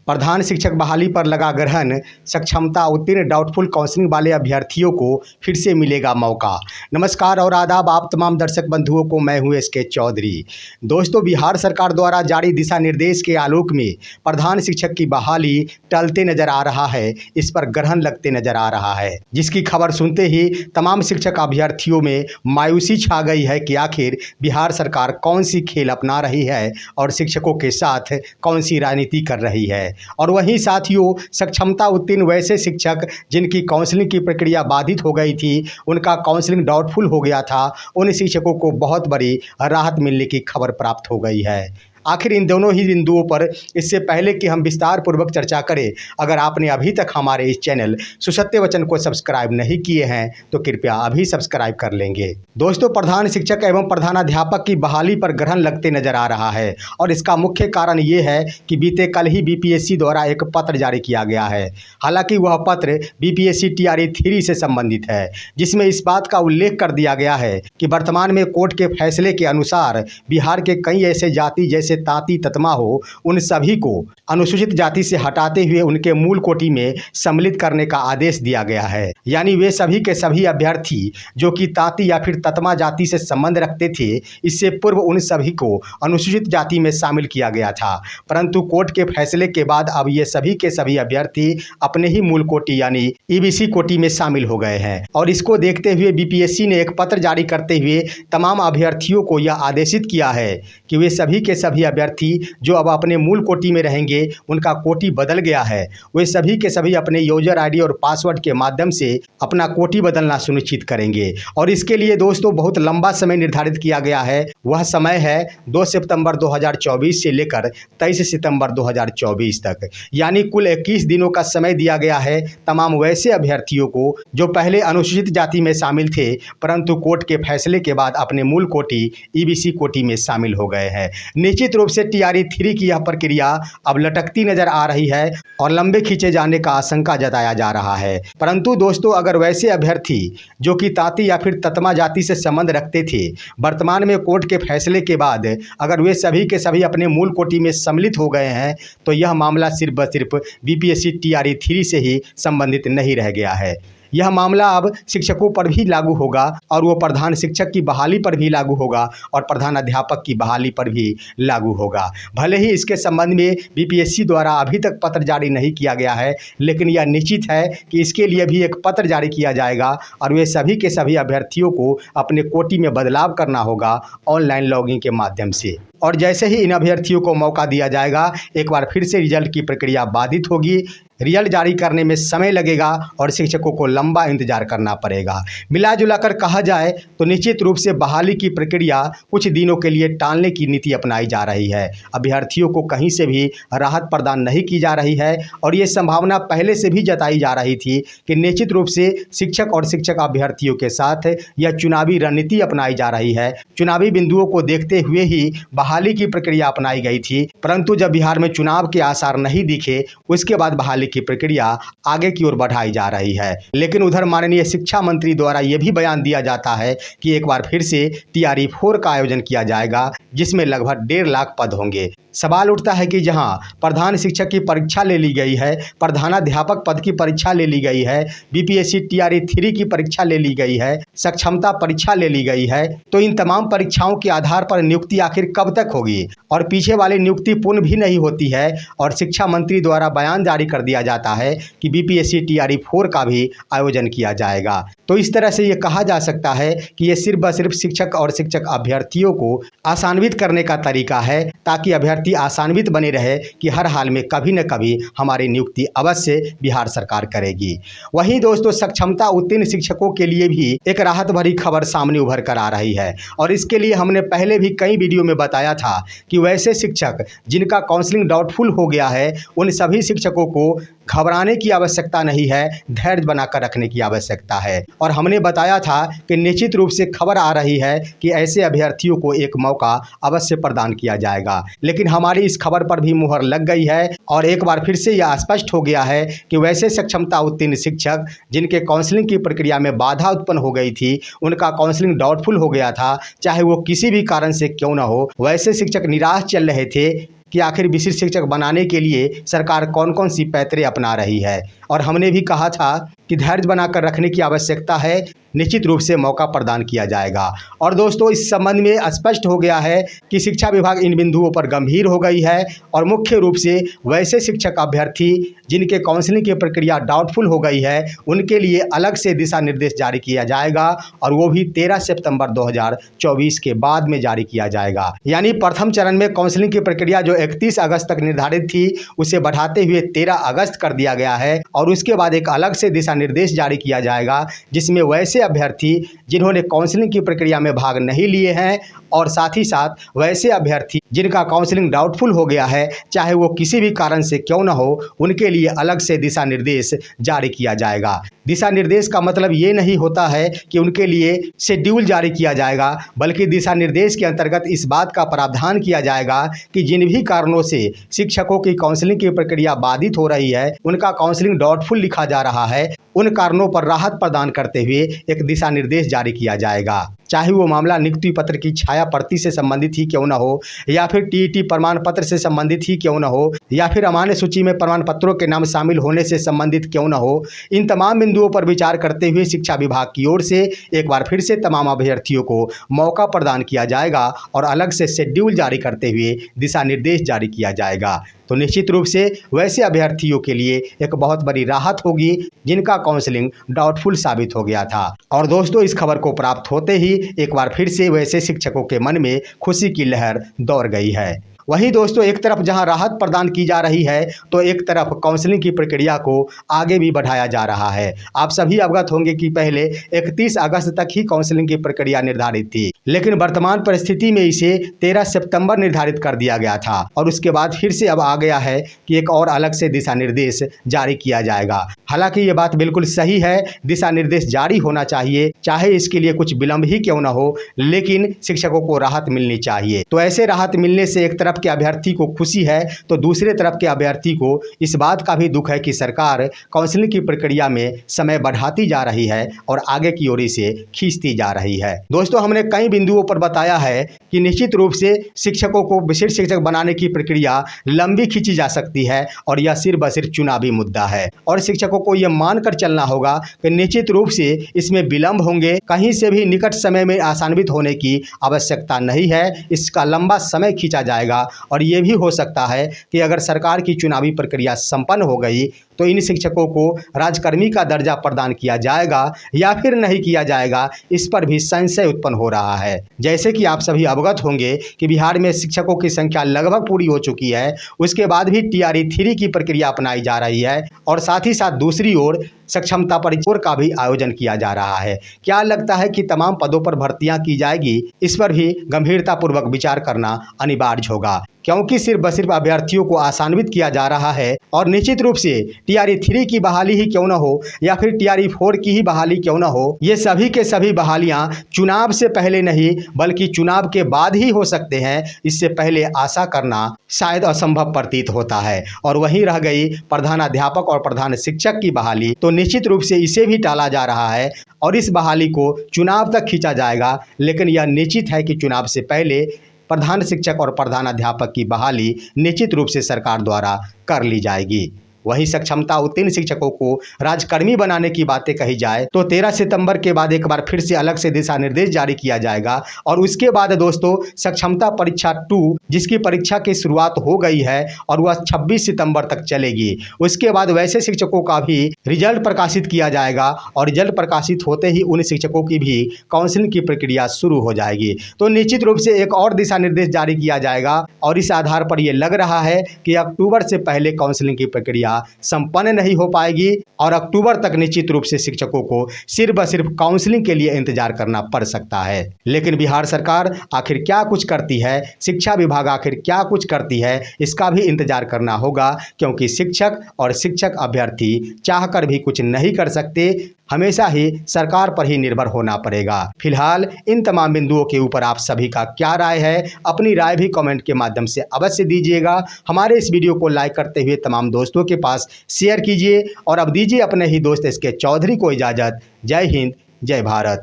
प्रधान शिक्षक बहाली पर लगा ग्रहण, सक्षमता उत्तीर्ण डाउटफुल काउंसलिंग वाले अभ्यर्थियों को फिर से मिलेगा मौका। नमस्कार और आदाब आप तमाम दर्शक बंधुओं को, मैं हूं एसके चौधरी। दोस्तों, बिहार सरकार द्वारा जारी दिशा निर्देश के आलोक में प्रधान शिक्षक की बहाली टलते नजर आ रहा है, इस पर ग्रहण लगते नजर आ रहा है, जिसकी खबर सुनते ही तमाम शिक्षक अभ्यर्थियों में मायूसी छा गई है कि आखिर बिहार सरकार कौन सी खेल अपना रही है और शिक्षकों के साथ कौन सी राजनीति कर रही है। और वहीं साथियों, सक्षमता उत्तीर्ण वैसे शिक्षक जिनकी काउंसलिंग की प्रक्रिया बाधित हो गई थी, उनका काउंसलिंग डाउटफुल हो गया था, उन शिक्षकों को बहुत बड़ी राहत मिलने की खबर प्राप्त हो गई है। आखिर इन दोनों ही बिंदुओं पर इससे पहले कि हम विस्तार पूर्वक चर्चा करें, अगर आपने अभी तक हमारे इस चैनल सुसत्य वचन को सब्सक्राइब नहीं किए हैं तो कृपया अभी सब्सक्राइब कर लेंगे। दोस्तों, प्रधान शिक्षक एवं प्रधानाध्यापक की बहाली पर ग्रहण लगते नजर आ रहा है और इसका मुख्य कारण ये है कि बीते कल ही बीपीएससी द्वारा एक पत्र जारी किया गया है। हालांकि वह पत्र बीपीएससी टीआरई 3 से संबंधित है, जिसमें इस बात का उल्लेख कर दिया गया है कि वर्तमान में कोर्ट के फैसले के अनुसार बिहार के कई ऐसे जाति जैसे तांती ततमा हो, उन सभी को अनुसूचित जाति से हटाते हुए उनके मूल कोटि में सम्मिलित करने का आदेश दिया गया है। यानी वे सभी के सभी अभ्यर्थी जो कि तांती या फिर ततमा जाति से संबंध रखते थे, इससे पूर्व उन सभी को अनुसूचित जाति में शामिल किया गया था, परंतु कोर्ट के फैसले के बाद अब ये सभी के सभी अभ्यर्थी अपने ही मूल कोटि यानी ईबीसी कोटि में शामिल हो गए हैं। और इसको देखते हुए बीपीएससी ने एक पत्र जारी करते हुए तमाम अभ्यर्थियों को यह आदेशित किया है कि वे सभी के सभी अभ्यर्थी जो अब अपने मूल कोटि में रहेंगे, उनका कोटि बदल गया है, वे सभी के सभी अपने यूजर आईडी और पासवर्ड के माध्यम से अपना कोटि बदलना सुनिश्चित करेंगे। और इसके लिए दोस्तों बहुत लंबा समय निर्धारित किया गया है। वह समय है 2 सितंबर 2024 से लेकर 23 सितंबर 2024 तक, यानी कुल 21 दिनों का समय दिया गया है तमाम वैसे अभ्यर्थियों को जो पहले अनुसूचित जाति में शामिल थे, परंतु कोर्ट के फैसले के बाद अपने मूल कोटि ईबीसी कोटि में शामिल हो गए हैं। निश्चित रूप से टीआरई 3 की यह प्रक्रिया अब लटकती नजर आ रही है और लंबे खींचे जाने का आशंका जताया जा रहा है। परंतु दोस्तों, अगर वैसे अभ्यर्थी जो कि तांती या फिर ततमा जाति से संबंध रखते थे, वर्तमान में कोर्ट के फैसले के बाद अगर वे सभी के सभी अपने मूल कोटि में सम्मिलित हो गए हैं, तो यह मामला सिर्फ व सिर्फ बीपीएससी टीआरई 3 से ही संबंधित नहीं रह गया है। यह मामला अब शिक्षकों पर भी लागू होगा और वो प्रधान शिक्षक की बहाली पर भी लागू होगा और प्रधान अध्यापक की बहाली पर भी लागू होगा। भले ही इसके संबंध में बीपीएससी द्वारा अभी तक पत्र जारी नहीं किया गया है, लेकिन यह निश्चित है कि इसके लिए भी एक पत्र जारी किया जाएगा और वे सभी के सभी अभ्यर्थियों को अपने कोटि में बदलाव करना होगा ऑनलाइन लॉगिंग के माध्यम से। और जैसे ही इन अभ्यर्थियों को मौका दिया जाएगा, एक बार फिर से रिजल्ट की प्रक्रिया बाधित होगी, रिजल्ट जारी करने में समय लगेगा और शिक्षकों को लंबा इंतजार करना पड़ेगा। मिला जुलाकर कहा जाए तो निश्चित रूप से बहाली की प्रक्रिया कुछ दिनों के लिए टालने की नीति अपनाई जा रही है। अभ्यर्थियों को कहीं से भी राहत प्रदान नहीं की जा रही है और ये संभावना पहले से भी जताई जा रही थी कि निश्चित रूप से शिक्षक और शिक्षक अभ्यर्थियों के साथ यह चुनावी रणनीति अपनाई जा रही है। चुनावी बिंदुओं को देखते हुए ही बहाली की प्रक्रिया अपनाई गई थी, परंतु जब बिहार में चुनाव के आसार नहीं दिखे, उसके बाद बहाली की प्रक्रिया आगे की ओर बढ़ाई जा रही है। लेकिन उधर माननीय शिक्षा मंत्री द्वारा यह भी बयान दिया जाता है कि एक बार फिर से टीआरई 4 का आयोजन किया जाएगा, जिसमें लगभग 1.5 लाख पद होंगे। सवाल उठता है कि जहां प्रधान शिक्षक की परीक्षा ले ली गई है, प्रधानाध्यापक पद की परीक्षा ले ली गई है, बीपीएससी टीआरई 3 की परीक्षा ले ली गई है, सक्षमता परीक्षा ले ली गई है, तो इन तमाम परीक्षाओं के आधार पर नियुक्ति आखिर कब तक होगी और पीछे वाली नियुक्ति पूर्ण भी नहीं होती है और शिक्षा मंत्री द्वारा बयान जारी कर दिया जाता है कि बीपीएससी टीआरई 4 का भी आयोजन किया जाएगा। तो इस तरह से ये कहा जा सकता है कि ये सिर्फ व सिर्फ शिक्षक और शिक्षक अभ्यर्थियों को आसान्वित करने का तरीका है, ताकि अभ्यर्थी आसान्वित बने रहे कि हर हाल में कभी न कभी हमारी नियुक्ति अवश्य बिहार सरकार करेगी। वहीं दोस्तों, सक्षमता उत्तीर्ण शिक्षकों के लिए भी एक राहत भरी खबर सामने उभर कर आ रही है और इसके लिए हमने पहले भी कई वीडियो में बताया था कि वैसे शिक्षक जिनका काउंसलिंग डाउटफुल हो गया है, उन सभी शिक्षकों को घबराने की आवश्यकता नहीं है, धैर्य बनाकर रखने की आवश्यकता है। और हमने बताया था कि निश्चित रूप से खबर आ रही है कि ऐसे अभ्यर्थियों को एक मौका अवश्य प्रदान किया जाएगा, लेकिन हमारी इस खबर पर भी मुहर लग गई है और एक बार फिर से यह स्पष्ट हो गया है कि वैसे सक्षमता उत्तीर्ण शिक्षक जिनके काउंसलिंग की प्रक्रिया में बाधा उत्पन्न हो गई थी, उनका काउंसलिंग डाउटफुल हो गया था, चाहे वो किसी भी कारण से क्यों न हो, वैसे शिक्षक निराश चल रहे थे कि आखिर विशिष्ट शिक्षक बनाने के लिए सरकार कौन कौन सी पैतरे अपना रही है। और हमने भी कहा था कि धैर्य बनाकर रखने की आवश्यकता है, निश्चित रूप से मौका प्रदान किया जाएगा। और दोस्तों, इस संबंध में स्पष्ट हो गया है कि शिक्षा विभाग इन बिंदुओं पर गंभीर हो गई है और मुख्य रूप से वैसे शिक्षक अभ्यर्थी जिनके काउंसलिंग की प्रक्रिया डाउटफुल हो गई है, उनके लिए अलग से दिशा निर्देश जारी किया जाएगा और वो भी 13 सितंबर 2024 के बाद में जारी किया जाएगा। यानी प्रथम चरण में काउंसलिंग की प्रक्रिया जो 31 अगस्त तक निर्धारित थी, उसे बढ़ाते हुए 13 अगस्त कर दिया गया है और उसके बाद एक अलग से दिशा निर्देश जारी किया जाएगा, जिसमें वैसे अभ्यर्थी जिन्होंने काउंसलिंग की प्रक्रिया में भाग नहीं लिए हैं और साथ ही साथ वैसे अभ्यर्थी जिनका काउंसलिंग डाउटफुल हो गया है, चाहे वो किसी भी कारण से क्यों न हो, उनके लिए अलग से दिशा निर्देश जारी किया जाएगा। दिशा निर्देश का मतलब ये नहीं होता है कि उनके लिए शेड्यूल जारी किया जाएगा, बल्कि दिशा निर्देश के अंतर्गत इस बात का प्रावधान किया जाएगा कि जिन भी कारणों से शिक्षकों की काउंसलिंग की प्रक्रिया बाधित हो रही है, उनका काउंसलिंग डाउटफुल लिखा जा रहा है, उन कारणों पर राहत प्रदान करते हुए एक दिशा निर्देश जारी किया जाएगा। चाहे वो मामला नियुक्ति पत्र की छाया प्रति से संबंधित ही क्यों न हो, या फिर टीईटी प्रमाण पत्र से संबंधित ही क्यों न हो, या फिर अमान्य सूची में प्रमाण पत्रों के नाम शामिल होने से संबंधित क्यों न हो, इन तमाम बिंदुओं पर विचार करते हुए शिक्षा विभाग की ओर से एक बार फिर से तमाम अभ्यर्थियों को मौका प्रदान किया जाएगा और अलग से शेड्यूल जारी करते हुए दिशा निर्देश जारी किया जाएगा। तो निश्चित रूप से वैसे अभ्यर्थियों के लिए एक बहुत बड़ी राहत होगी जिनका काउंसलिंग डाउटफुल साबित हो गया था। और दोस्तों, इस खबर को प्राप्त होते ही एक बार फिर से वैसे शिक्षकों के मन में खुशी की लहर दौड़ गई है। वहीं दोस्तों, एक तरफ जहां राहत प्रदान की जा रही है, तो एक तरफ काउंसलिंग की प्रक्रिया को आगे भी बढ़ाया जा रहा है। आप सभी अवगत होंगे कि पहले 31 अगस्त तक ही काउंसलिंग की प्रक्रिया निर्धारित थी, लेकिन वर्तमान परिस्थिति में इसे 13 सितंबर निर्धारित कर दिया गया था और उसके बाद फिर से अब आ गया है कि एक और अलग से दिशा निर्देश जारी किया जाएगा। हालांकि ये बात बिल्कुल सही है, दिशा निर्देश जारी होना चाहिए, चाहे इसके लिए कुछ विलंब ही क्यों न हो, लेकिन शिक्षकों को राहत मिलनी चाहिए। तो ऐसे राहत मिलने से एक तरफ के अभ्यर्थी को खुशी है, तो दूसरे तरफ के अभ्यर्थी को इस बात का भी दुख है कि सरकार काउंसलिंग की प्रक्रिया में समय बढ़ाती जा रही है और आगे की ओर इसे खींचती जा रही है। दोस्तों, हमने कई बिंदुओं पर बताया है कि निश्चित रूप से शिक्षकों को विशिष्ट शिक्षक बनाने की प्रक्रिया लंबी खींची जा सकती है और यह सिर्फ व सिर्फ चुनावी मुद्दा है और शिक्षकों को यह मानकर चलना होगा कि निश्चित रूप से इसमें विलंब होंगे, कहीं से भी निकट समय में आसान्वित होने की आवश्यकता नहीं है। इसका लंबा समय खींचा जाएगा और ये भी हो सकता है कि अगर सरकार की चुनावी प्रक्रिया संपन्न हो गई तो इन शिक्षकों को राजकर्मी का दर्जा प्रदान किया जाएगा या फिर नहीं किया जाएगा, इस पर भी संशय उत्पन्न हो रहा है। जैसे कि आप सभी अवगत होंगे कि बिहार में शिक्षकों की संख्या लगभग पूरी हो चुकी है, उसके बाद भी TRE 3 की प्रक्रिया अपनाई जा रही है और साथ ही साथ दूसरी ओर सक्षमता परीक्षा का भी आयोजन किया जा रहा है। क्या लगता है कि तमाम पदों पर भर्तियां की जाएगी? इस पर भी गंभीरतापूर्वक विचार करना अनिवार्य होगा, क्योंकि सिर्फ व सिर्फ अभ्यर्थियों को आसान्वित किया जा रहा है और निश्चित रूप से TRE 3 की बहाली ही क्यों न हो या फिर TRE 4 की ही बहाली क्यों न हो, ये सभी के सभी बहालियां चुनाव से पहले नहीं बल्कि चुनाव के बाद ही हो सकते हैं। इससे पहले आशा करना शायद असंभव प्रतीत होता है। और वहीं रह गई प्रधानाध्यापक और प्रधान शिक्षक की बहाली, तो निश्चित रूप से इसे भी टाला जा रहा है और इस बहाली को चुनाव तक खींचा जाएगा, लेकिन यह निश्चित है कि चुनाव से पहले प्रधान शिक्षक और प्रधानाध्यापक की बहाली निश्चित रूप से सरकार द्वारा कर ली जाएगी। वहीं सक्षमता उत्तीर्ण शिक्षकों को राजकर्मी बनाने की बातें कही जाए तो 13 सितंबर के बाद एक बार फिर से अलग से दिशा निर्देश जारी किया जाएगा और उसके बाद दोस्तों सक्षमता परीक्षा 2 जिसकी परीक्षा की शुरुआत हो गई है और वह 26 सितंबर तक चलेगी। उसके बाद वैसे शिक्षकों का भी रिजल्ट प्रकाशित किया जाएगा और रिजल्ट प्रकाशित होते ही उन शिक्षकों की भी काउंसलिंग की प्रक्रिया शुरू हो जाएगी। तो निश्चित रूप से एक और दिशा निर्देश जारी किया जाएगा और इस आधार पर यह लग रहा है कि अक्टूबर से पहले काउंसलिंग की प्रक्रिया संपन्न नहीं हो पाएगी और अक्टूबर तक निश्चित रूप से शिक्षकों को सिर्फ व सिर्फ काउंसलिंग के लिए इंतजार करना पड़ सकता है। लेकिन बिहार सरकार आखिर क्या कुछ करती है, शिक्षा विभाग आखिर क्या कुछ करती है, इसका भी इंतजार करना होगा, क्योंकि शिक्षक और शिक्षक अभ्यर्थी चाहकर भी कुछ नहीं कर सकते, हमेशा ही सरकार पर ही निर्भर होना पड़ेगा। फिलहाल इन तमाम बिंदुओं के ऊपर आप सभी का क्या राय है, अपनी राय भी कमेंट के माध्यम से अवश्य दीजिएगा। हमारे इस वीडियो को लाइक करते हुए तमाम दोस्तों के पास शेयर कीजिए और अब दीजिए अपने ही दोस्त SK चौधरी को इजाज़त। जय हिंद, जय भारत।